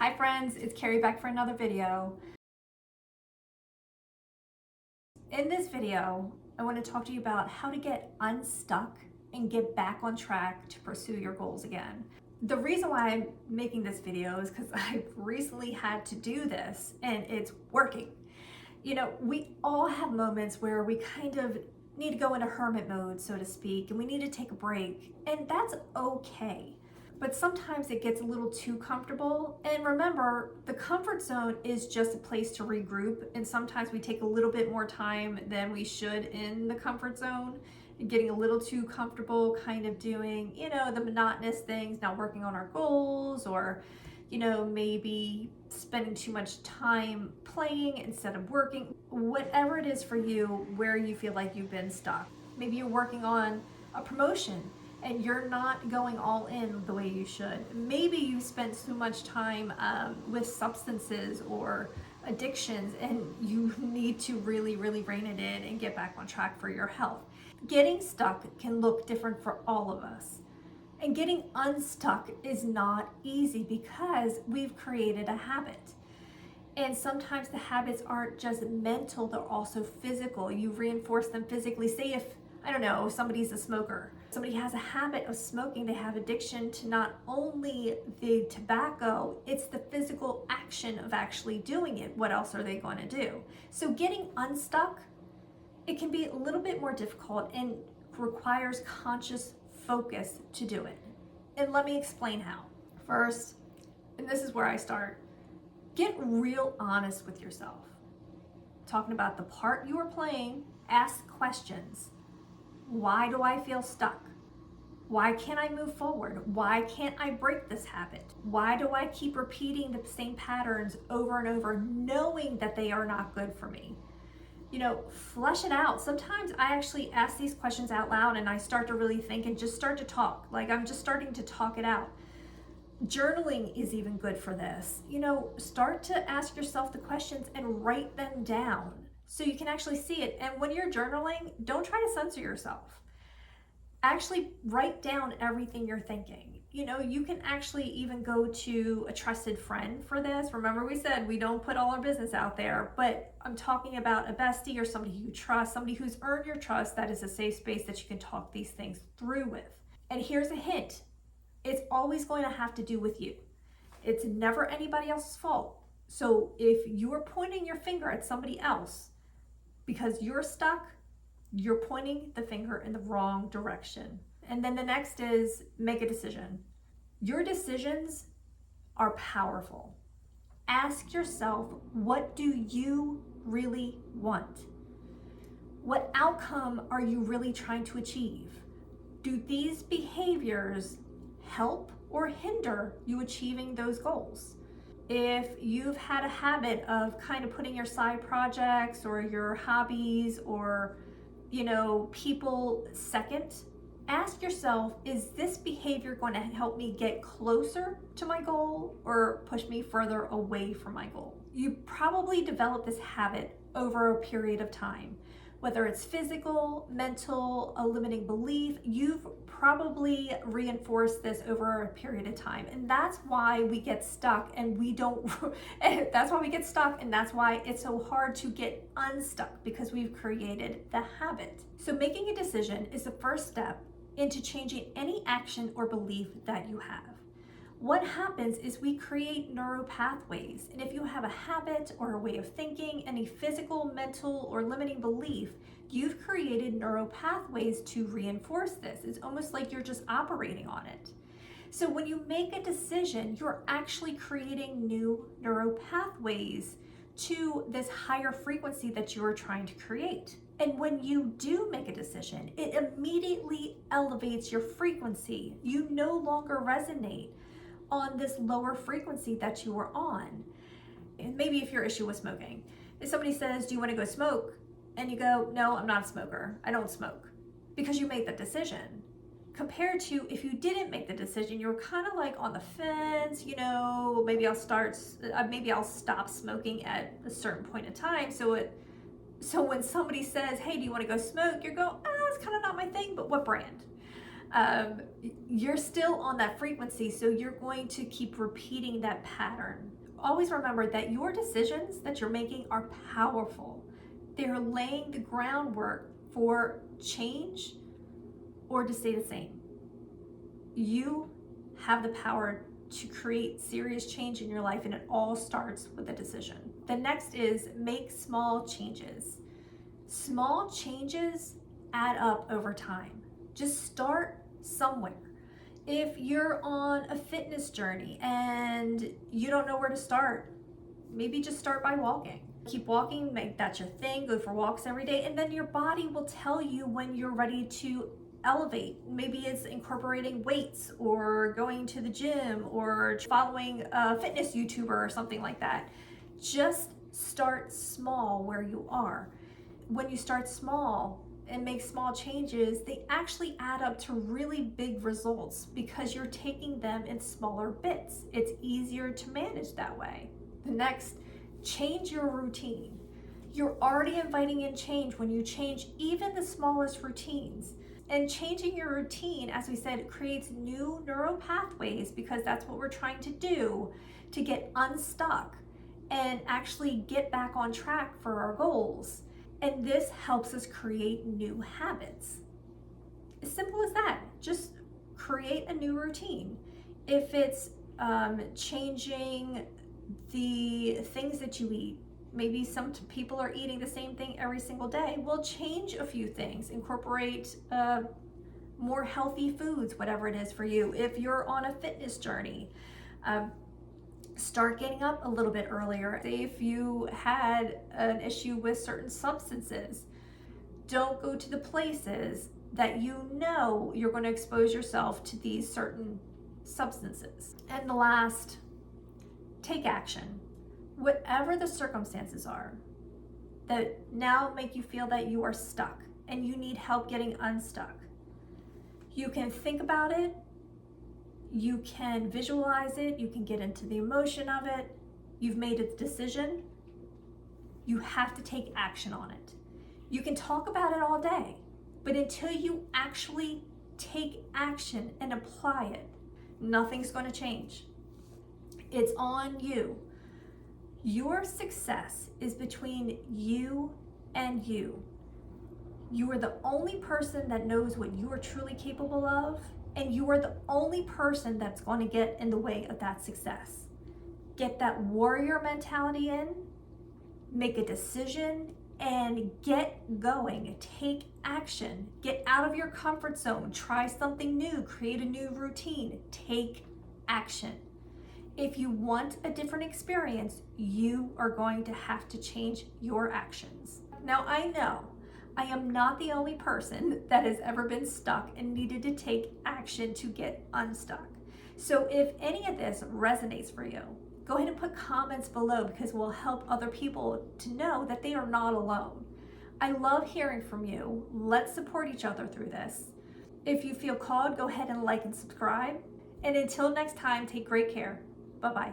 Hi friends, it's Kerri back for another video. In this video, I want to talk to you about how to get unstuck and get back on track to pursue your goals again. The reason why I'm making this video is because I've recently had to do this and it's working. You know, we all have moments where we kind of need to go into hermit mode, so to speak, and we need to take a break, and that's okay. But sometimes it gets a little too comfortable. And remember, the comfort zone is just a place to regroup. And sometimes we take a little bit more time than we should in the comfort zone, and getting a little too comfortable, kind of doing, the monotonous things, not working on our goals, or, maybe spending too much time playing instead of working. Whatever it is for you, where you feel like you've been stuck. Maybe you're working on a promotion and you're not going all in the way you should. Maybe you spent too much time with substances or addictions and you need to really rein it in and get back on track for your health. Getting stuck can look different for all of us. And getting unstuck is not easy because we've created a habit. And sometimes the habits aren't just mental, they're also physical. You reinforce them physically. Say if, I don't know, somebody's a smoker. Somebody has a habit of smoking, they have addiction to not only the tobacco, it's the physical action of actually doing it. What else are they going to do? So getting unstuck, it can be a little bit more difficult and requires conscious focus to do it. And let me explain how. First, and this is where I start, get real honest with yourself. Talking about the part you are playing, ask questions. Why do I feel stuck? Why can't I move forward? Why can't I break this habit? Why do I keep repeating the same patterns over and over, knowing that they are not good for me? Flush it out. Sometimes I actually ask these questions out loud and I start to really think and just start to talk. Like I'm just starting to talk it out. Journaling is even good for this. Start to ask yourself the questions and write them down so you can actually see it. And when you're journaling, don't try to censor yourself. Actually write down everything you're thinking. You can actually even go to a trusted friend for this. Remember, we said we don't put all our business out there, but I'm talking about a bestie or somebody you trust, somebody who's earned your trust, that is a safe space that you can talk these things through with. And here's a hint. It's always going to have to do with you. It's never anybody else's fault. So if you're pointing your finger at somebody else because you're stuck, you're pointing the finger in the wrong direction. And then the next is make a decision. Your decisions are powerful. Ask yourself, what do you really want? What outcome are you really trying to achieve? Do these behaviors help or hinder you achieving those goals? If you've had a habit of kind of putting your side projects or your hobbies or people second, ask yourself, is this behavior going to help me get closer to my goal or push me further away from my goal? You probably develop this habit over a period of time. Whether it's physical, mental, a limiting belief, you've probably reinforced this over a period of time. And that's why we get stuck and that's why it's so hard to get unstuck, because we've created the habit. So making a decision is the first step into changing any action or belief that you have. What happens is we create neural pathways, and if you have a habit or a way of thinking, any physical, mental, or limiting belief, you've created neural pathways to reinforce this. It's almost like you're just operating on it. So when you make a decision, you're actually creating new neural pathways to this higher frequency that you are trying to create. And when you do make a decision, it immediately elevates your frequency. You no longer resonate on this lower frequency that you were on. And maybe if your issue was smoking, if somebody says, do you want to go smoke? And you go, no, I'm not a smoker. I don't smoke, because you made that decision. Compared to if you didn't make the decision, you're kind of like on the fence, maybe I'll stop smoking at a certain point in time. So when somebody says, hey, do you want to go smoke? You go, it's kind of not my thing, but what brand? You're still on that frequency, so you're going to keep repeating that pattern. Always remember that your decisions that you're making are powerful. They're laying the groundwork for change or to stay the same. You have the power to create serious change in your life, and it all starts with a decision. The next is make small changes. Small changes add up over time. Just start somewhere. If you're on a fitness journey and you don't know where to start, maybe just start by walking. Keep walking, make that your thing, go for walks every day, and then your body will tell you when you're ready to elevate. Maybe it's incorporating weights or going to the gym or following a fitness YouTuber or something like that. Just start small where you are. When you start small and make small changes, they actually add up to really big results because you're taking them in smaller bits. It's easier to manage that way. The next, change your routine. You're already inviting in change when you change even the smallest routines. And changing your routine, as we said, creates new neural pathways because that's what we're trying to do to get unstuck and actually get back on track for our goals. And this helps us create new habits. As simple as that. Just create a new routine. If it's changing the things that you eat, maybe some people are eating the same thing every single day. Well, change a few things. Incorporate more healthy foods, whatever it is for you. If you're on a fitness journey, start getting up a little bit earlier. Say if you had an issue with certain substances, don't go to the places that you know you're going to expose yourself to these certain substances. And the last, take action. Whatever the circumstances are that now make you feel that you are stuck and you need help getting unstuck, you can think about it, you can visualize it, you can get into the emotion of it. You've made a decision. You have to take action on it. You can talk about it all day, but until you actually take action and apply it, nothing's going to change. It's on you. Your success is between you and you. You are the only person that knows what you are truly capable of, and you are the only person that's going to get in the way of that success. Get that warrior mentality in, make a decision, and get going. Take action. Get out of your comfort zone. Try something new. Create a new routine. Take action. If you want a different experience, you are going to have to change your actions. Now, I know I am not the only person that has ever been stuck and needed to take action to get unstuck. So if any of this resonates for you, go ahead and put comments below because it will help other people to know that they are not alone. I love hearing from you. Let's support each other through this. If you feel called, go ahead and like and subscribe. And until next time, take great care. Bye-bye.